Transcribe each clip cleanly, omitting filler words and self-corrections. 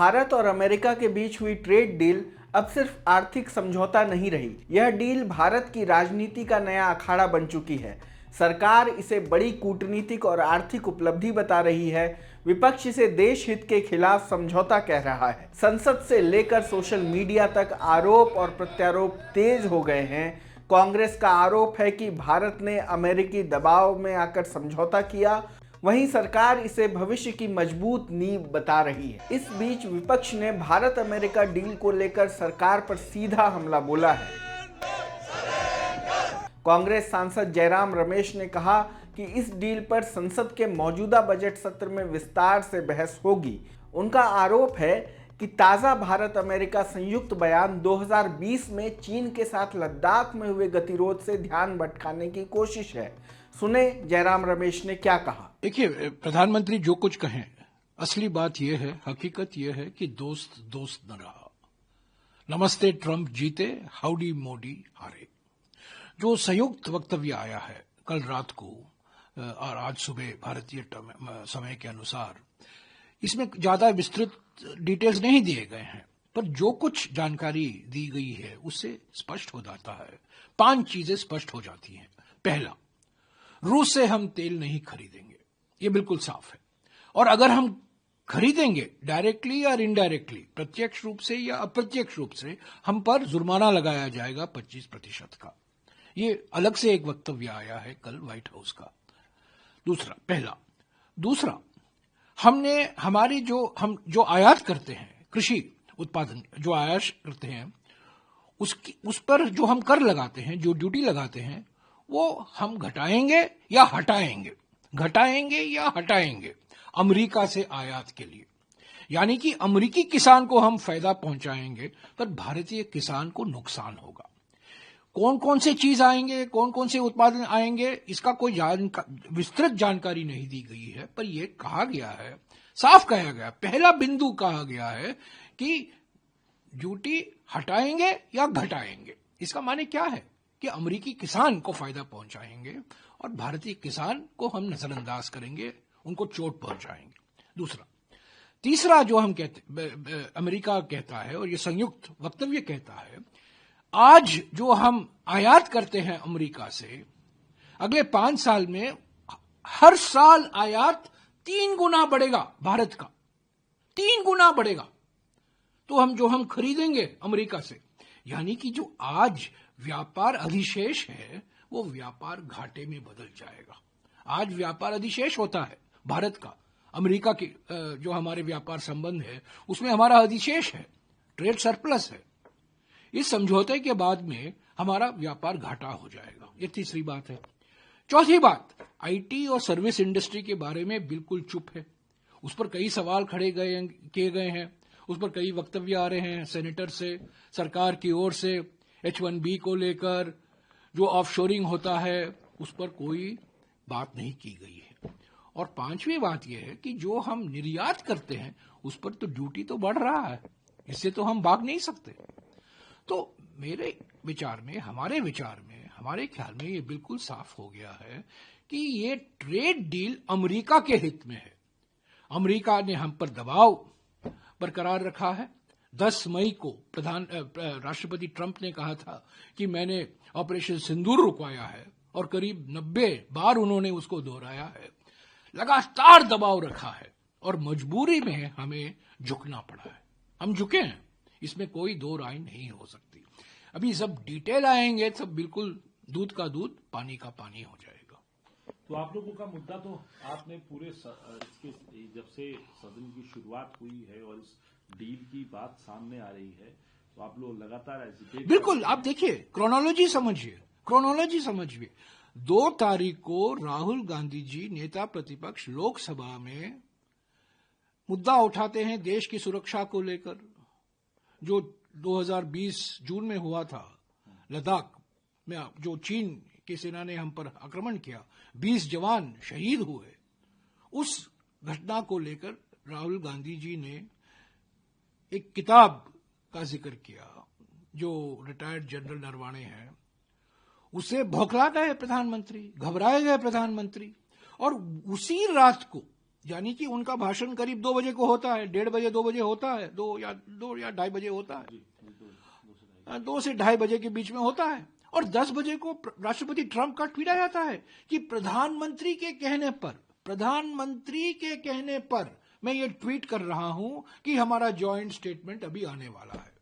भारत और अमेरिका के बीच हुई ट्रेड डील अब सिर्फ आर्थिक समझौता नहीं रही। यह डील भारत की राजनीति का नया अखाड़ा बन चुकी है। सरकार इसे बड़ी कूटनीतिक और आर्थिक उपलब्धि बता रही है। विपक्ष इसे देश हित के खिलाफ समझौता कह रहा है। संसद से लेकर सोशल मीडिया तक आरोप और प्रत्यारोप तेज हो गए हैं। कांग्रेस का आरोप है कि भारत ने अमेरिकी दबाव में आकर समझौता किया, वहीं सरकार इसे भविष्य की मजबूत नींव बता रही है। इस बीच विपक्ष ने भारत अमेरिका डील को लेकर सरकार पर सीधा हमला बोला है। कांग्रेस सांसद जयराम रमेश ने कहा कि इस डील पर संसद के मौजूदा बजट सत्र में विस्तार से बहस होगी। उनका आरोप है कि ताजा भारत अमेरिका संयुक्त बयान 2020 में चीन के साथ लद्दाख में हुए गतिरोध से ध्यान भटकाने की कोशिश है। सुने जयराम रमेश ने क्या कहा। देखिए, प्रधानमंत्री जो कुछ कहें, असली बात यह है, हकीकत यह है कि दोस्त दोस्त न रहा। नमस्ते ट्रंप जीते, हाउडी मोदी हारे। जो संयुक्त वक्तव्य आया है कल रात को और आज सुबह भारतीय समय के अनुसार, इसमें ज्यादा विस्तृत डिटेल्स नहीं दिए गए हैं, पर जो कुछ जानकारी दी गई है उससे स्पष्ट हो जाता है। 5 चीजें स्पष्ट हो जाती हैं। पहला, रूस से हम तेल नहीं खरीदेंगे, ये बिल्कुल साफ है। और अगर हम खरीदेंगे डायरेक्टली या इनडायरेक्टली, प्रत्यक्ष रूप से या अप्रत्यक्ष रूप से, हम पर जुर्माना लगाया जाएगा 25% का। ये अलग से एक वक्तव्य आया है कल व्हाइट हाउस का। दूसरा, हमने हमारी हम जो आयात करते हैं, कृषि उत्पादन जो आयात करते हैं, उस पर जो हम कर लगाते हैं, जो ड्यूटी लगाते हैं, वो हम घटाएंगे या हटाएंगे अमेरिका से आयात के लिए। यानी कि अमेरिकी किसान को हम फायदा पहुंचाएंगे, पर भारतीय किसान को नुकसान होगा। कौन कौन से चीज आएंगे, कौन कौन से उत्पादन आएंगे, इसका कोई विस्तृत जानकारी नहीं दी गई है, पर यह कहा गया है, साफ कहा गया, पहला बिंदु कहा गया है कि ड्यूटी हटाएंगे या घटाएंगे। इसका माने क्या है कि अमेरिकी किसान को फायदा पहुंचाएंगे और भारतीय किसान को हम नजरअंदाज करेंगे, उनको चोट पहुंचाएंगे। तीसरा जो हम कहते, अमेरिका कहता है और ये संयुक्त वक्तव्य कहता है, आज जो हम आयात करते हैं अमेरिका से, अगले 5 साल में हर साल आयात 3 गुना बढ़ेगा, भारत का 3 गुना बढ़ेगा। तो हम खरीदेंगे अमेरिका से, यानी कि जो आज व्यापार अधिशेष है वो व्यापार घाटे में बदल जाएगा। आज व्यापार अधिशेष होता है भारत का, अमेरिका के जो हमारे व्यापार संबंध है उसमें हमारा अधिशेष है, ट्रेड सरप्लस है। इस समझौते के बाद में हमारा व्यापार घाटा हो जाएगा। ये तीसरी बात है। चौथी बात, आईटी और सर्विस इंडस्ट्री के बारे में बिल्कुल चुप है। उस पर कई सवाल किए गए हैं, उस पर कई वक्तव्य आ रहे हैं सेनेटर से, सरकार की ओर से, H1B को लेकर, जो ऑफशोरिंग होता है उस पर कोई बात नहीं की गई है। और 5वीं बात यह है कि जो हम निर्यात करते हैं उस पर तो ड्यूटी तो बढ़ रहा है, इससे तो हम भाग नहीं सकते। तो मेरे विचार में, हमारे ख्याल में ये बिल्कुल साफ हो गया है कि ये ट्रेड डील अमेरिका के हित में है। अमेरिका ने हम पर दबाव बरकरार रखा है। 10 मई को राष्ट्रपति ट्रंप ने कहा था कि मैंने ऑपरेशन सिंदूर रुकवाया है, और करीब 90 बार उन्होंने उसको दोहराया है। लगातार दबाव रखा है और मजबूरी में हमें झुकना पड़ा है। हम झुके हैं, इसमें कोई दो राय नहीं हो सकती। अभी सब डिटेल आएंगे, सब बिल्कुल दूध का दूध, पानी का पानी हो जाएगा। तो आप लोगों का मुद्दा तो आपने पूरे इसके जब से सदन की शुरुआत हुई है और इस डील की बात सामने आ रही है, तो आप लोग लगातार एजिटेट। बिल्कुल, आप देखिए, क्रोनोलॉजी समझिए। 2 तारीख को राहुल गांधी जी, नेता प्रतिपक्ष, लोकसभा में मुद्दा उठाते हैं देश की सुरक्षा को लेकर। जो 2020 जून में हुआ था लद्दाख में, जो चीन की सेना ने हम पर आक्रमण किया, 20 जवान शहीद हुए, उस घटना को लेकर राहुल गांधी जी ने एक किताब का जिक्र किया, जो रिटायर्ड जनरल नरवाणे हैं। उसे भौखला गए प्रधानमंत्री, घबराए गए प्रधानमंत्री, और उसी रात को यानी कि उनका भाषण करीब 2 बजे को होता है, 1:30 बजे 2 बजे होता है, 2 या 2:30 बजे होता है, 2 से 2:30 बजे के बीच में होता है। और 10 बजे को राष्ट्रपति ट्रंप का ट्वीट आ जाता है कि प्रधानमंत्री के कहने पर मैं ये ट्वीट कर रहा हूं कि हमारा जॉइंट स्टेटमेंट अभी आने वाला है।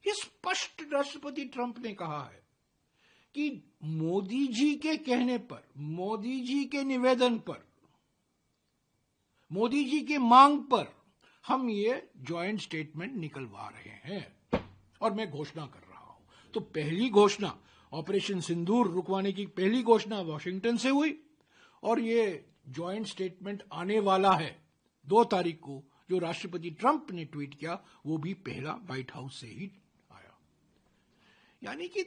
ये स्पष्ट राष्ट्रपति ट्रंप ने कहा है कि मोदी जी के कहने पर, मोदी जी के निवेदन पर, मोदी जी के मांग पर हम ये जॉइंट स्टेटमेंट निकलवा रहे हैं और मैं घोषणा कर रहा हूं। तो पहली घोषणा ऑपरेशन सिंदूर रुकवाने की पहली घोषणा वॉशिंगटन से हुई और ये जॉइंट स्टेटमेंट आने वाला है 2 तारीख को, जो राष्ट्रपति ट्रंप ने ट्वीट किया, वो भी पहला व्हाइट हाउस से ही आया। यानी कि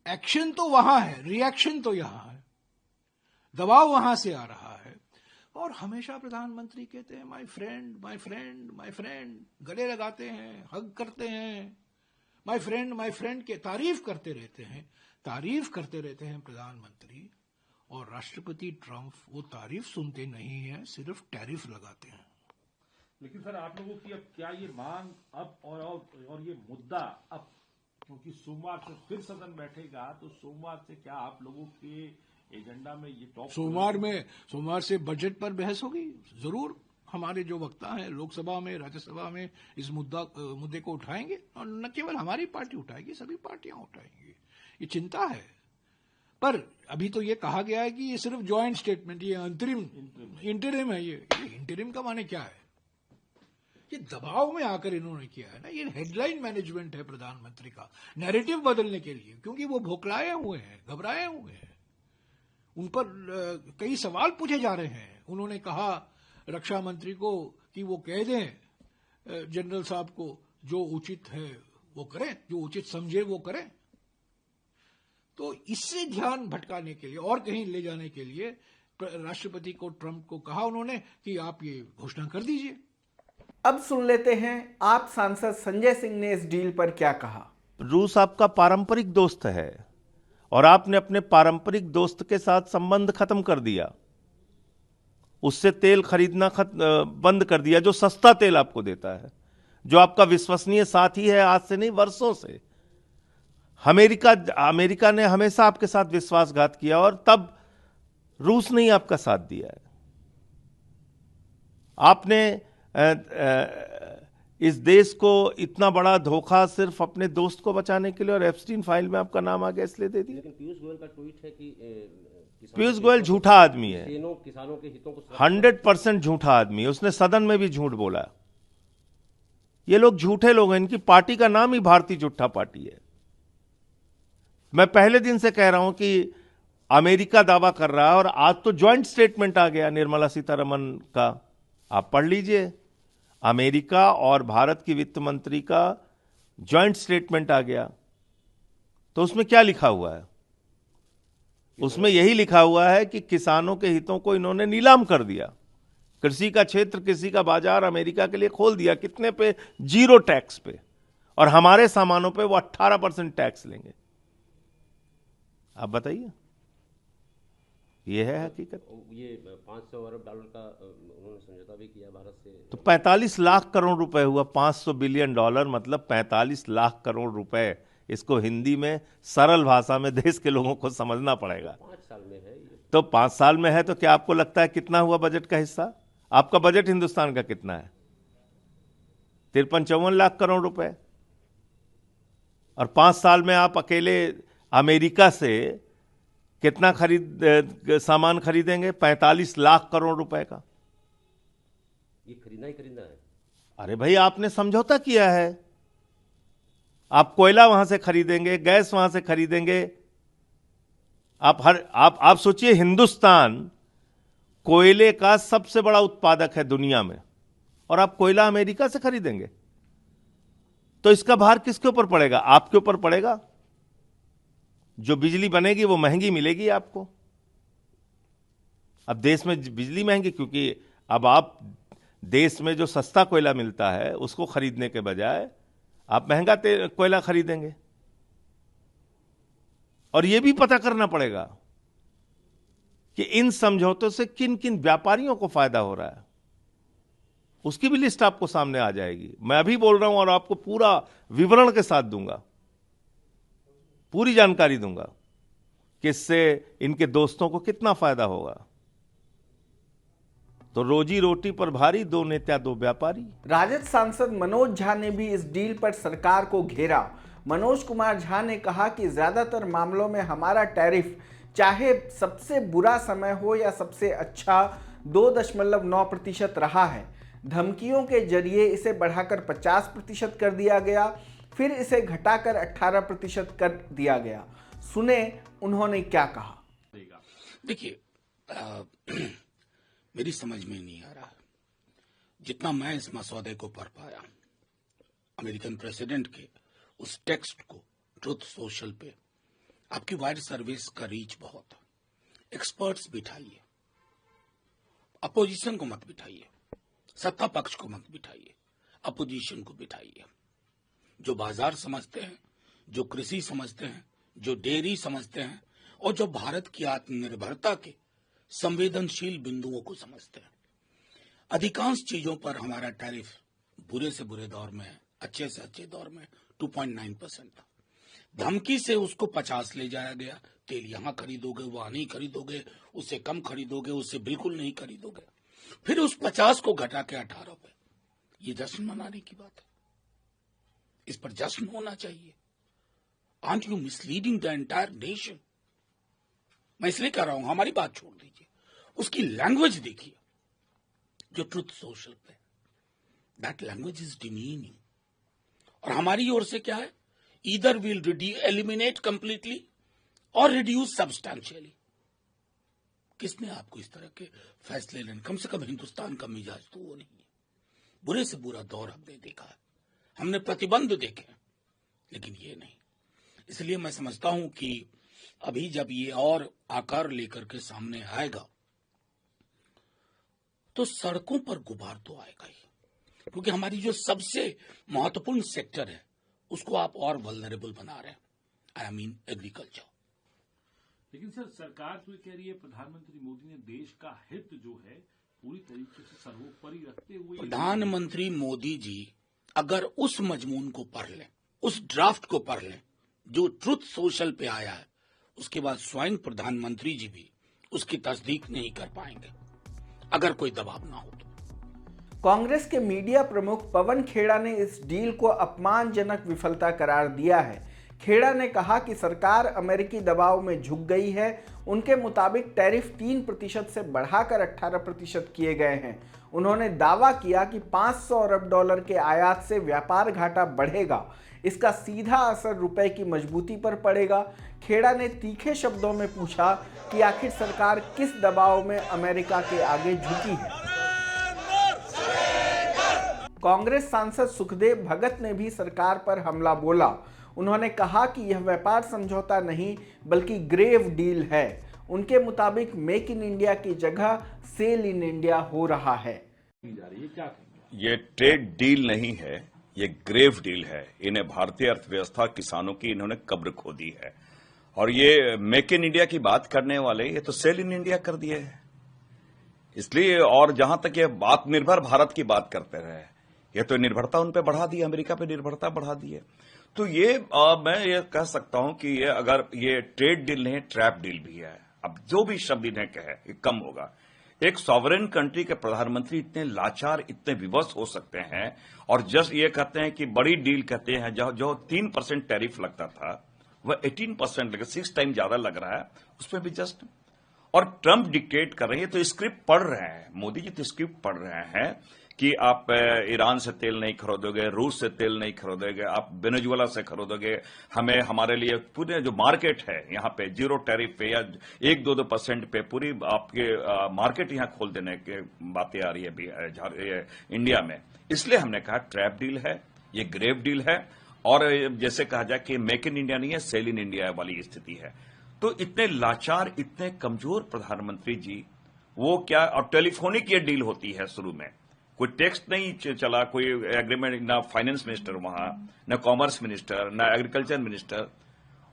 एक्शन तो वहां है, रिएक्शन तो यहां है, दबाव वहां से आ रहा है। और हमेशा प्रधानमंत्री कहते हैं my friend, my friend, my friend, गले लगाते हैं, हग करते हैं, माय फ्रेंड के तारीफ करते रहते हैं प्रधानमंत्री। और राष्ट्रपति ट्रंप वो तारीफ सुनते नहीं है, सिर्फ टैरिफ लगाते हैं। लेकिन सर, आप लोगों की अब क्या ये मांग अब और ये मुद्दा अब, क्योंकि सोमवार से फिर सदन बैठेगा, तो सोमवार से क्या आप लोगों के एजेंडा में ये टॉप? सोमवार से बजट पर बहस होगी जरूर। हमारे जो वक्ता हैं लोकसभा में, राज्यसभा में इस मुद्दे को उठाएंगे, और न केवल हमारी पार्टी उठाएगी, सभी पार्टियां उठाएंगी। ये चिंता है, पर अभी तो ये कहा गया है कि ये सिर्फ जॉइंट स्टेटमेंट, ये इंटरिम है। ये इंटरिम का माने क्या है? ये दबाव में आकर इन्होंने किया है ना, ये हेडलाइन मैनेजमेंट है प्रधानमंत्री का, नैरेटिव बदलने के लिए, क्योंकि वो भोकलाए हुए हैं, घबराए हुए हैं। उन पर कई सवाल पूछे जा रहे हैं। उन्होंने कहा रक्षा मंत्री को कि वो कह दें जनरल साहब को जो उचित है वो करें, जो उचित समझे वो करें। तो इससे ध्यान भटकाने के लिए और कहीं ले जाने के लिए राष्ट्रपति को, ट्रंप को कहा उन्होंने कि आप ये घोषणा कर दीजिए। अब सुन लेते हैं आप सांसद संजय सिंह ने इस डील पर क्या कहा। रूस आपका पारंपरिक दोस्त है और आपने अपने पारंपरिक दोस्त के साथ संबंध खत्म कर दिया, उससे तेल खरीदना बंद कर दिया, जो सस्ता तेल आपको देता है, जो आपका विश्वसनीय साथी है आज से नहीं वर्षों से। अमेरिका ने हमेशा आपके साथ विश्वासघात किया और तब रूस ने ही आपका साथ दिया है। आपने इस देश को इतना बड़ा धोखा सिर्फ अपने दोस्त को बचाने के लिए, और एप्स्टीन फाइल में आपका नाम आ गया इसलिए दे दिया। लेकिन पीयूष गोयल का ट्वीट है कि पीयूष गोयल झूठा आदमी है, किसानों के हितों को 100% झूठा आदमी है। उसने सदन में भी झूठ बोला। ये लोग झूठे लोग हैं, इनकी पार्टी का नाम ही भारतीय झूठा पार्टी है। मैं पहले दिन से कह रहा हूं कि अमेरिका दावा कर रहा है, और आज तो ज्वाइंट स्टेटमेंट आ गया निर्मला सीतारमण का, आप पढ़ लीजिए। अमेरिका और भारत की वित्त मंत्री का ज्वाइंट स्टेटमेंट आ गया। तो उसमें क्या लिखा हुआ है? उसमें यही लिखा हुआ है कि किसानों के हितों को इन्होंने नीलाम कर दिया। कृषि का क्षेत्र, कृषि का बाजार अमेरिका के लिए खोल दिया। कितने पे? 0 टैक्स पे, और हमारे सामानों पे वो 18% टैक्स लेंगे। आप बताइए, ये है हकीकत। ये $500 अरब का उन्होंने समझौता भी किया भारत से। तो 45 लाख करोड़ रुपए हुआ। $500 बिलियन मतलब 45 लाख करोड़ रुपए। इसको हिंदी में सरल भाषा में देश के लोगों को समझना पड़ेगा। 5 साल में है ये। तो 5 साल में है, तो क्या आपको लगता है कितना हुआ बजट का हिस्सा? आपका बजट हिंदुस्तान का कितना है? 53-54 लाख करोड़ रुपए। और 5 साल में आप अकेले अमेरिका से कितना सामान खरीदेंगे? 45 लाख करोड़ रुपए का। ये खरीदना ही खरीदना है। अरे भाई, आपने समझौता किया है। आप कोयला वहां से खरीदेंगे, गैस वहां से खरीदेंगे। आप सोचिए, हिंदुस्तान कोयले का सबसे बड़ा उत्पादक है दुनिया में, और आप कोयला अमेरिका से खरीदेंगे। तो इसका भार किसके ऊपर पड़ेगा? आपके ऊपर पड़ेगा। जो बिजली बनेगी वो महंगी मिलेगी आपको। अब देश में बिजली महंगी, क्योंकि अब आप देश में जो सस्ता कोयला मिलता है उसको खरीदने के बजाय आप महंगा कोयला खरीदेंगे। और यह भी पता करना पड़ेगा कि इन समझौतों से किन किन व्यापारियों को फायदा हो रहा है। उसकी भी लिस्ट आपको सामने आ जाएगी। मैं अभी बोल रहा हूं और आपको पूरा विवरण के साथ दूंगा, पूरी जानकारी दूंगा कि इससे इनके दोस्तों को कितना फायदा होगा। तो रोजी रोटी पर भारी, दो नेता दो व्यापारी। राजद सांसद मनोज झा ने भी इस डील पर सरकार को घेरा। मनोज कुमार झा ने कहा कि ज्यादातर मामलों में हमारा टैरिफ चाहे सबसे बुरा समय हो या सबसे अच्छा 2.9% रहा है। धमकियों के जरिए इसे बढ़ाकर 50% कर दिया गया, फिर इसे घटाकर 18% कर दिया गया। सुने उन्होंने क्या कहा। देखिए, मेरी समझ में नहीं आ रहा, जितना मैं इस मसौदे को पढ़ पाया, अमेरिकन प्रेसिडेंट के उस टेक्स्ट को ट्रुथ सोशल पे आपकी वायर सर्विस का रीच बहुत है। एक्सपर्ट्स बिठाइए, अपोजिशन को मत बिठाइए, सत्ता पक्ष को मत बिठाइए, अपोजिशन को बिठाइए। जो बाजार समझते हैं, जो कृषि समझते हैं, जो डेयरी समझते हैं और जो भारत की आत्मनिर्भरता के संवेदनशील बिंदुओं को समझते हैं। अधिकांश चीजों पर हमारा टैरिफ बुरे से बुरे दौर में, अच्छे से अच्छे दौर में 2.9% था। धमकी से उसको 50 ले जाया गया। तेल यहां खरीदोगे, वहां नहीं खरीदोगे, उससे कम खरीदोगे, उससे बिल्कुल नहीं खरीदोगे। फिर उस 50 को घटा के 18 पे। ये जश्न मनाने की बात है, इस पर जश्न होना चाहिए। Aunt you misleading the entire nation? मैं इसलिए कह रहा हूं, हमारी बात छोड़ दीजिए, उसकी लैंग्वेज देखिए जो ट्रुथ सोशल पे, दैट लैंग्वेज इज डिमीनिंग। और हमारी ओर से क्या है, ईदर विल एलिमिनेट कंप्लीटली और रिड्यूस सब्सटैंशियली। किसने आपको इस तरह के फैसले लेने, कम से कम हिंदुस्तान का मिजाज तो वो नहीं है। बुरे से बुरा दौर हमने देखा है, हमने प्रतिबंध देखे, लेकिन ये नहीं। इसलिए मैं समझता हूं कि अभी जब ये और आकार लेकर के सामने आएगा तो सड़कों पर गुबार तो आएगा ही, क्योंकि हमारी जो सबसे महत्वपूर्ण सेक्टर है उसको आप और वल्नरेबल बना रहे हैं, आई मीन एग्रीकल्चर। लेकिन सर, सरकार तो ये कह रही है, प्रधानमंत्री मोदी ने देश का हित जो है पूरी तरीके से सर्वोपरि रखते हुए। प्रधानमंत्री मोदी जी अगर उस मजमून को पढ़ लें, उस ड्राफ्ट को पढ़ लें जो ट्रुथ सोशल पे आया है, उसके बाद स्वयं प्रधानमंत्री जी भी उसकी तस्दीक नहीं कर पाएंगे अगर कोई दबाव ना हो तो। कांग्रेस के मीडिया प्रमुख पवन खेड़ा ने इस डील को अपमानजनक विफलता करार दिया है। खेड़ा ने कहा कि सरकार अमेरिकी दबाव में झुक गई है। उनके मुताबिक टैरिफ 3% से बढ़ाकर 18% किए गए हैं। उन्होंने दावा किया कि $500 अरब के आयात से व्यापार घाटा बढ़ेगा। इसका सीधा असर रुपए की मजबूती पर पड़ेगा। खेड़ा ने तीखे शब्दों में पूछा कि आखिर सरकार किस दबाव में अमेरिका के आगे झुकी है। कांग्रेस सांसद सुखदेव भगत ने भी सरकार पर हमला बोला। उन्होंने कहा कि यह व्यापार समझौता नहीं बल्कि ग्रेव डील है। उनके मुताबिक मेक इन इंडिया की जगह सेल इन इंडिया हो रहा है। ये ट्रेड डील नहीं है, ये ग्रेव डील है। इन्हें भारतीय अर्थव्यवस्था, किसानों की इन्होंने कब्र खोदी है। और ये मेक इन इंडिया की बात करने वाले ये तो सेल इन इंडिया कर दिए है। इसलिए, और जहां तक ये आत्मनिर्भर भारत की बात करते रहे, ये तो निर्भरता उन पे बढ़ा दी, अमेरिका पे निर्भरता बढ़ा दी है। तो ये मैं ये कह सकता हूं कि ये अगर ये ट्रेड डील नहीं, ट्रैप डील भी है। अब जो भी शब्द इन्हें कहे ये कम होगा। एक सॉवरेन कंट्री के प्रधानमंत्री इतने लाचार, इतने विवश हो सकते हैं और जस्ट ये कहते हैं कि बड़ी डील कहते हैं। जो 3% टैरिफ लगता था वह 18% लगा, 6 टाइम ज्यादा लग रहा है उस पर भी जस्ट। और ट्रंप डिक्टेट कर रहे हैं, तो स्क्रिप्ट पढ़ रहे हैं, मोदी जी तो स्क्रिप्ट पढ़ रहे हैं कि आप ईरान से तेल नहीं खरीदोगे, रूस से तेल नहीं खरीदोगे, आप वेनेजुएला से खरीदोगे। हमें हमारे लिए पूरे जो मार्केट है यहाँ पे 0 टैरिफ पे या 1-2% पे पूरी आपके मार्केट यहाँ खोल देने की बातें आ रही है इंडिया में। इसलिए हमने कहा ट्रैप डील है, ये ग्रेव डील है। और जैसे कहा जाए कि मेक इन इंडिया नहीं है, सेल इन इंडिया वाली स्थिति है। तो इतने लाचार, इतने कमजोर प्रधानमंत्री जी, वो क्या। और टेलीफोनिक ये डील होती है शुरू में, कोई टेक्स्ट नहीं चला, कोई एग्रीमेंट, ना फाइनेंस मिनिस्टर वहां, ना कॉमर्स मिनिस्टर, ना एग्रीकल्चर मिनिस्टर।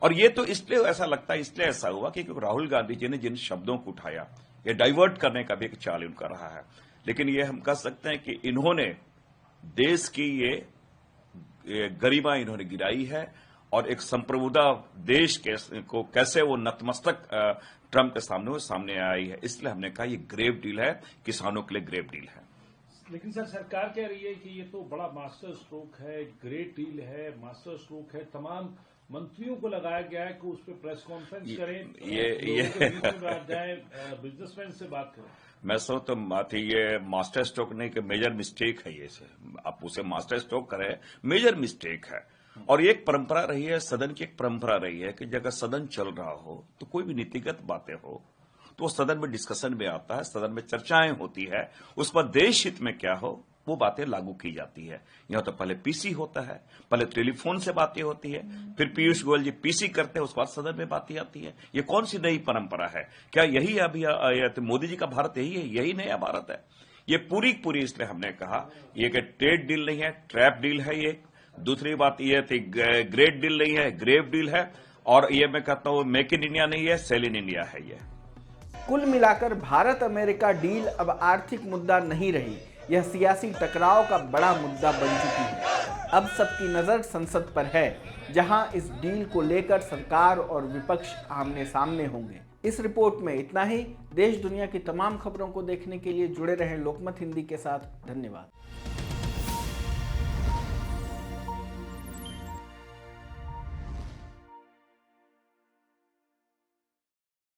और ये तो इसलिए ऐसा लगता है, इसलिए ऐसा हुआ कि राहुल गांधी जी ने जिन शब्दों को उठाया, ये डाइवर्ट करने का भी एक चाल उनका रहा है। लेकिन ये हम कह सकते हैं कि इन्होंने देश की ये गरिमा इन्होंने गिराई है और एक संप्रभुता देश को कैसे वो नतमस्तक ट्रंप के सामने आई है। इसलिए हमने कहा ये ग्रेव डील है, किसानों के लिए ग्रेव डील है। लेकिन सर सरकार कह रही है कि ये तो बड़ा मास्टर स्ट्रोक है, ग्रेट डील है, मास्टर स्ट्रोक है, तमाम मंत्रियों को लगाया गया है कि उस पर प्रेस कॉन्फ्रेंस करें, बिजनेसमैन से बात करें। मैं सो तो ये मास्टर स्ट्रोक नहीं कि मेजर मिस्टेक है। ये आप उसे मास्टर स्ट्रोक करें, मेजर मिस्टेक है। और ये एक परंपरा रही है, सदन की एक परंपरा रही है कि जब सदन चल रहा हो तो कोई भी नीतिगत बातें हो तो सदन में डिस्कशन में आता है, सदन में चर्चाएं होती है, उस पर देश हित में क्या हो वो बातें लागू की जाती है। यहां तो पहले पीसी होता है, पहले टेलीफोन से बातें होती है, फिर पीयूष गोयल जी पीसी करते हैं, उसके बाद सदन में बातें आती है। ये कौन सी नई परंपरा है? क्या यही अभी मोदी जी का भारत यही है? यही नया भारत है? ये पूरी इसलिए हमने कहा ये कि ट्रेड डील नहीं है, ट्रैप डील है ये। दूसरी बात ये थी ग्रेट डील नहीं है, ग्रेव डील है। और ये मैं कहता हूं मेक इन इंडिया नहीं है, सेल इन इंडिया है ये। कुल मिलाकर भारत अमेरिका डील अब आर्थिक मुद्दा नहीं रही, यह सियासी टकराव का बड़ा मुद्दा बन चुकी है। अब सबकी नजर संसद पर है, जहां इस डील को लेकर सरकार और विपक्ष आमने सामने होंगे। इस रिपोर्ट में इतना ही। देश दुनिया की तमाम खबरों को देखने के लिए जुड़े रहें लोकमत हिंदी के साथ। धन्यवाद।